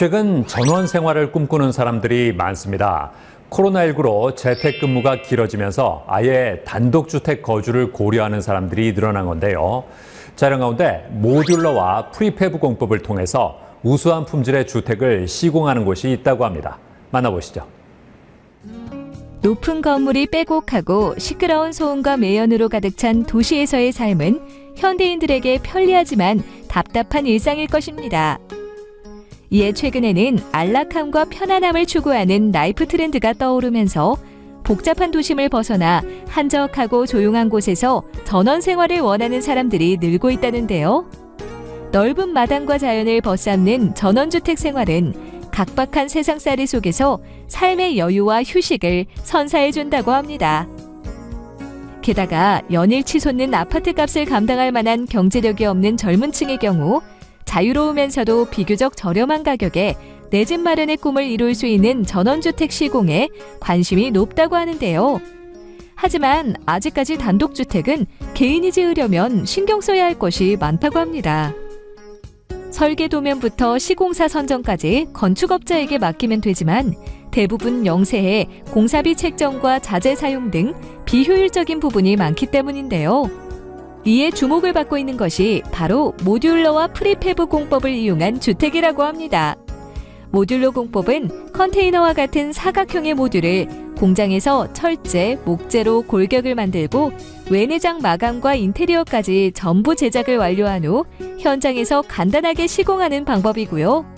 최근 전원 생활을 꿈꾸는 사람들이 많습니다. 코로나19로 재택근무가 길어지면서 아예 단독주택 거주를 고려하는 사람들이 늘어난 건데요. 자, 이런 가운데 모듈러와 프리팹 공법을 통해서 우수한 품질의 주택을 시공하는 곳이 있다고 합니다. 만나보시죠. 높은 건물이 빼곡하고 시끄러운 소음과 매연으로 가득 찬 도시에서의 삶은 현대인들에게 편리하지만 답답한 일상일 것입니다. 이에 최근에는 안락함과 편안함을 추구하는 라이프 트렌드가 떠오르면서 복잡한 도심을 벗어나 한적하고 조용한 곳에서 전원 생활을 원하는 사람들이 늘고 있다는데요. 넓은 마당과 자연을 벗삼는 전원주택 생활은 각박한 세상살이 속에서 삶의 여유와 휴식을 선사해준다고 합니다. 게다가 연일 치솟는 아파트 값을 감당할 만한 경제력이 없는 젊은 층의 경우 자유로우면서도 비교적 저렴한 가격에 내 집 마련의 꿈을 이룰 수 있는 전원주택 시공에 관심이 높다고 하는데요. 하지만 아직까지 단독주택은 개인이 지으려면 신경 써야 할 것이 많다고 합니다. 설계 도면부터 시공사 선정까지 건축업자에게 맡기면 되지만 대부분 영세해 공사비 책정과 자재 사용 등 비효율적인 부분이 많기 때문인데요. 이에 주목을 받고 있는 것이 바로 모듈러와 프리팹 공법을 이용한 주택이라고 합니다. 모듈러 공법은 컨테이너와 같은 사각형의 모듈을 공장에서 철제, 목재로 골격을 만들고 외내장 마감과 인테리어까지 전부 제작을 완료한 후 현장에서 간단하게 시공하는 방법이고요.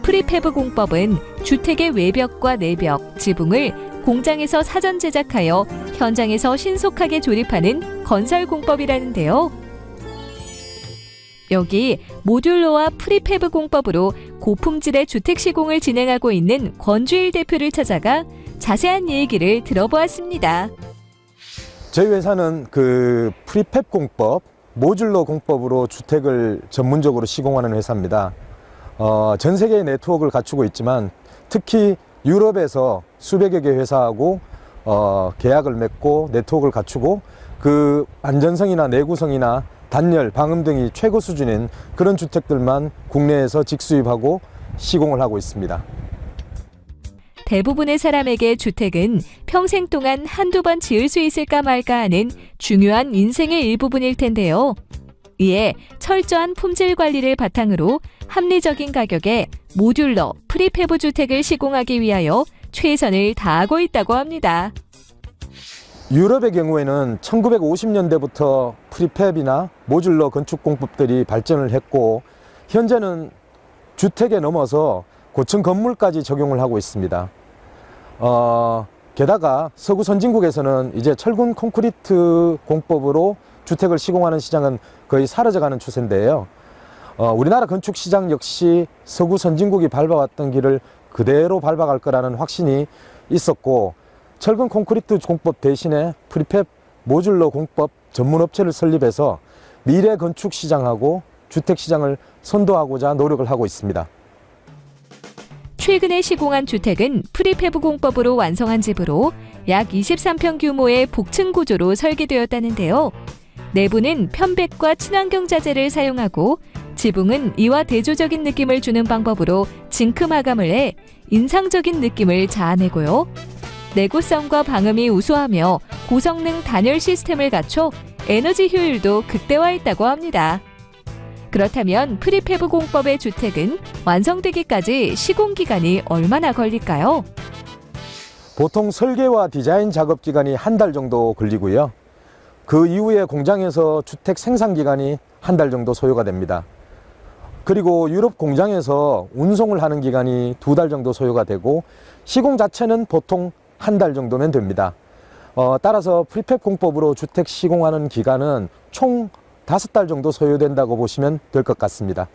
프리팹 공법은 주택의 외벽과 내벽, 지붕을 공장에서 사전 제작하여 현장에서 신속하게 조립하는 건설 공법이라는데요. 여기 모듈러와 프리팹 공법으로 고품질의 주택 시공을 진행하고 있는 권주일 대표를 찾아가 자세한 얘기를 들어보았습니다. 저희 회사는 프리팹 공법, 모듈러 공법으로 주택을 전문적으로 시공하는 회사입니다. 전 세계의 네트워크를 갖추고 있지만 특히 유럽에서 수백여 개 회사하고 계약을 맺고 네트워크를 갖추고 그 안전성이나 내구성이나 단열, 방음 등이 최고 수준인 그런 주택들만 국내에서 직수입하고 시공을 하고 있습니다. 대부분의 사람에게 주택은 평생 동안 한두 번 지을 수 있을까 말까 하는 중요한 인생의 일부분일 텐데요. 이에 철저한 품질 관리를 바탕으로 합리적인 가격에 모듈러, 프리팹 주택을 시공하기 위하여 최선을 다하고 있다고 합니다. 유럽의 경우에는 1950년대부터 프리팹이나 모듈러 건축 공법들이 발전을 했고 현재는 주택에 넘어서 고층 건물까지 적용을 하고 있습니다. 게다가 서구 선진국에서는 이제 철근 콘크리트 공법으로 주택을 시공하는 시장은 거의 사라져가는 추세인데요. 우리나라 건축 시장 역시 서구 선진국이 밟아왔던 길을 그대로 밟아갈 거라는 확신이 있었고 철근 콘크리트 공법 대신에 프리팹 모듈러 공법 전문 업체를 설립해서 미래 건축 시장하고 주택 시장을 선도하고자 노력을 하고 있습니다. 최근에 시공한 주택은 프리팹 공법으로 완성한 집으로 약 23평 규모의 복층 구조로 설계되었다는데요. 내부는 편백과 친환경 자재를 사용하고 지붕은 이와 대조적인 느낌을 주는 방법으로 징크 마감을 해 인상적인 느낌을 자아내고요. 내구성과 방음이 우수하며 고성능 단열 시스템을 갖춰 에너지 효율도 극대화했다고 합니다. 그렇다면 프리팹 공법의 주택은 완성되기까지 시공 기간이 얼마나 걸릴까요? 보통 설계와 디자인 작업 기간이 한 달 정도 걸리고요. 그 이후에 공장에서 주택 생산 기간이 한 달 정도 소요가 됩니다. 그리고 유럽 공장에서 운송을 하는 기간이 2달 정도 소요가 되고 시공 자체는 보통 한 달 정도면 됩니다. 따라서 프리팹 공법으로 주택 시공하는 기간은 총 5달 정도 소요된다고 보시면 될 것 같습니다.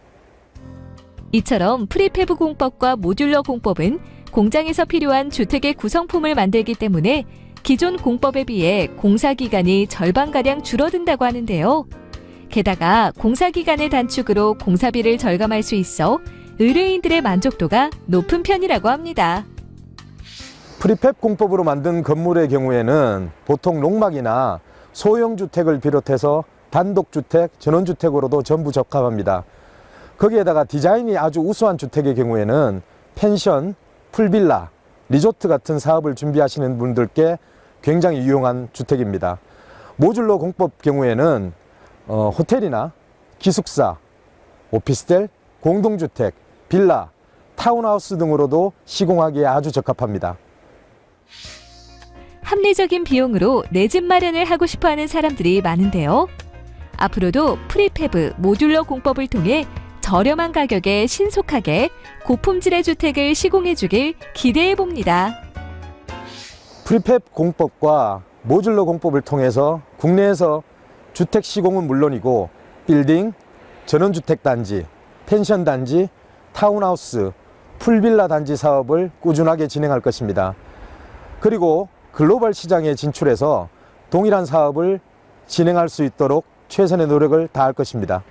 이처럼 프리팹 공법과 모듈러 공법은 공장에서 필요한 주택의 구성품을 만들기 때문에 기존 공법에 비해 공사 기간이 절반가량 줄어든다고 하는데요. 게다가 공사 기간의 단축으로 공사비를 절감할 수 있어 의뢰인들의 만족도가 높은 편이라고 합니다. 프리팹 공법으로 만든 건물의 경우에는 보통 농막이나 소형 주택을 비롯해서 단독주택, 전원주택으로도 전부 적합합니다. 거기에다가 디자인이 아주 우수한 주택의 경우에는 펜션, 풀빌라, 리조트 같은 사업을 준비하시는 분들께 굉장히 유용한 주택입니다. 모듈러 공법 경우에는 호텔이나 기숙사, 오피스텔, 공동주택, 빌라, 타운하우스 등으로도 시공하기에 아주 적합합니다. 합리적인 비용으로 내 집 마련을 하고 싶어하는 사람들이 많은데요. 앞으로도 프리팹 모듈러 공법을 통해 저렴한 가격에 신속하게 고품질의 주택을 시공해주길 기대해봅니다. 프리팹 공법과 모듈러 공법을 통해서 국내에서 주택 시공은 물론이고 빌딩, 전원주택 단지, 펜션 단지, 타운하우스, 풀빌라 단지 사업을 꾸준하게 진행할 것입니다. 그리고 글로벌 시장에 진출해서 동일한 사업을 진행할 수 있도록 최선의 노력을 다할 것입니다.